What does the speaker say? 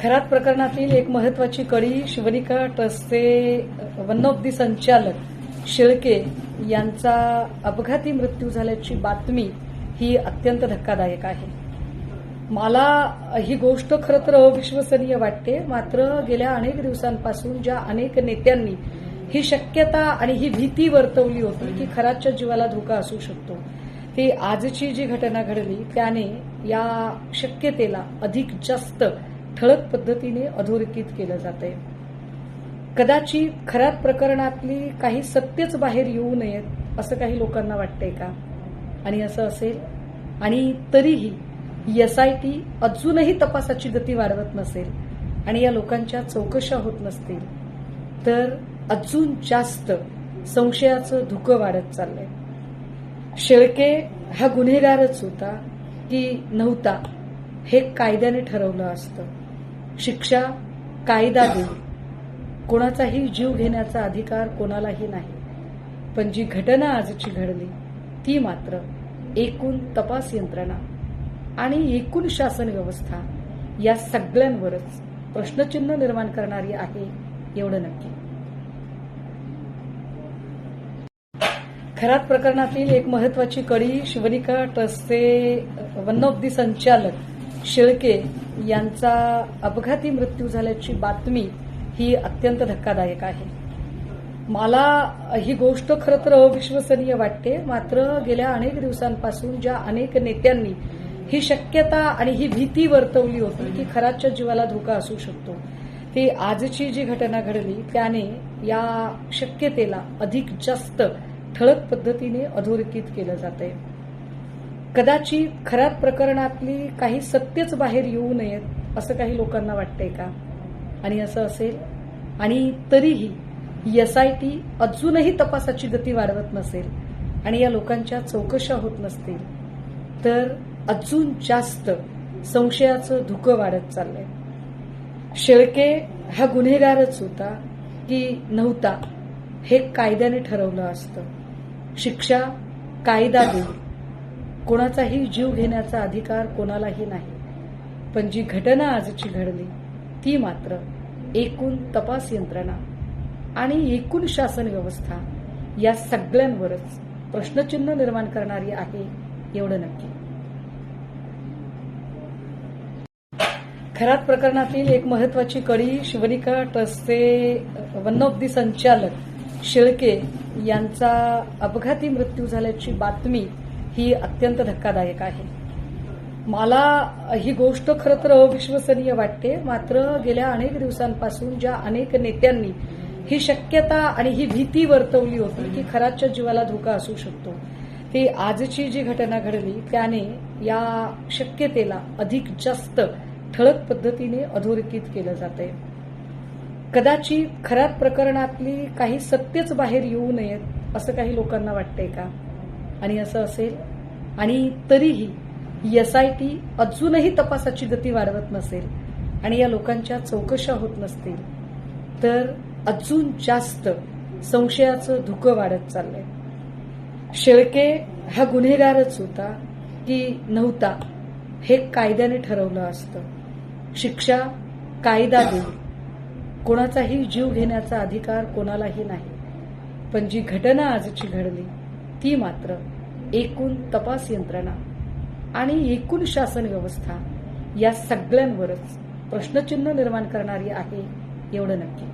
खरात प्रकरणातील एक महत्वाची कडी शिवनिका ट्रस्टचे वन ऑफ दी संचालक शेळके यांचा अपघाती मृत्यू झाल्याची बातमी ही अत्यंत धक्कादायक आहे। मला ही गोष्ट खरं तर अविश्वसनीय वाटते, मात्र गेल्या अनेक दिवसांपासून ज्या अनेक नेत्यांनी ही शक्यता आणि ही भीती वर्तवली होती की खरातच्या जीवाला धोका असू शकतो, ती आजची जी घटना घडली त्याने या शक्यतेला अधिक जास्त ठळक पद्धतीने अधोरेखित केलं जातंय। कदाचित खरात प्रकरणातली काही सत्यच बाहेर येऊ नयेत असं काही लोकांना वाटतंय का? आणि असं असेल आणि तरीही SIT अजूनही तपासाची गती वाढवत नसेल आणि या लोकांच्या चौकशा होत नसतील तर अजून जास्त संशयाचं धुकं वाढत चाललंय। शेळके हा गुन्हेगारच होता की नव्हता हे कायद्याने ठरवलं असतं। शिक्षा कायदा देईल, कोणाचाही जीव घेण्याचा अधिकार कोणालाही नाही, पण जी घटना आजची घडली ती मात्र एकूण तपास यंत्रणा आणि एकूण शासन व्यवस्था या सगळ्यांवरच प्रश्नचिन्ह निर्माण करणारी आहे एवढं नक्की। खरात प्रकरणातील एक महत्वाची कडी शिवनिका ट्रस्टचे वन ऑफ दी संचालक शेळके यांचा अपघाती मृत्यू झाल्याची बातमी ही अत्यंत धक्कादायक आहे। मला ही गोष्ट खरं तर अविश्वसनीय वाटते, मात्र गेल्या अनेक दिवसांपासून ज्या अनेक नेत्यांनी ही शक्यता आणि ही भीती वर्तवली होती की खरातच्या जीवाला धोका असू शकतो, ती आजची जी घटना घडली त्याने या शक्यतेला अधिक जास्त ठळक पद्धतीने अधोरेखित केलं जातंय। कदाचित खरात प्रकरणातली काही सत्यच बाहेर येऊ नयेत असं काही लोकांना वाटतंय का? आणि असं असेल आणि तरीही SIT अजूनही तपासाची गती वाढवत नसेल आणि या लोकांच्या चौकशा होत नसतील तर अजून जास्त संशयाचं धुकं वाढत चाललंय। शेळके हा गुन्हेगारच होता की नव्हता हे कायद्याने ठरवलं असतं। शिक्षा कायदा देईल, कोणाचाही जीव घेण्याचा अधिकार कोणालाही नाही, पण जी घटना आजची घडली ती मात्र एकूण तपास यंत्रणा आणि एकूण शासन व्यवस्था या सगळ्यांवरच प्रश्नचिन्ह निर्माण करणारी आहे एवढं नक्की। खरात प्रकरणातील एक महत्वाची कडी शिवनिका ट्रस्टचे वन ऑफ दी संचालक शेळके यांचा अपघाती मृत्यू झाल्याची बातमी ही अत्यंत धक्कादायक आहे। मला ही गोष्ट खरं तर अविश्वसनीय वाटते, मात्र गेल्या अनेक दिवसांपासून ज्या अनेक नेत्यांनी ही शक्यता आणि ही भीती वर्तवली होती की खरातच्या जीवाला धोका असू शकतो, ती आजची जी घटना घडली त्याने या शक्यतेला अधिक जास्त ठळक पद्धतीने अधोरेखित केलं जातंय। कदाचित खरात प्रकरणातली काही सत्यच बाहेर येऊ नयेत असं काही लोकांना वाटतंय का? आणि असं असेल आणि तरीही SIT अजूनही तपासाची गती वाढवत नसेल आणि या लोकांच्या चौकशा होत नसतील तर अजून जास्त संशयाचं धुकं वाढत चाललंय। शेळके हा गुन्हेगारच होता की नव्हता हे कायद्याने ठरवलं असतं। शिक्षा कायदा देईल, कोणाचाही जीव घेण्याचा अधिकार कोणालाही नाही, पण जी घटना आजची घडली ती मात्र एकूण तपास यंत्रणा आणि एकूण शासन व्यवस्था या सगळ्यांवरच प्रश्नचिन्ह निर्माण करणारी आहे एवढं नक्की।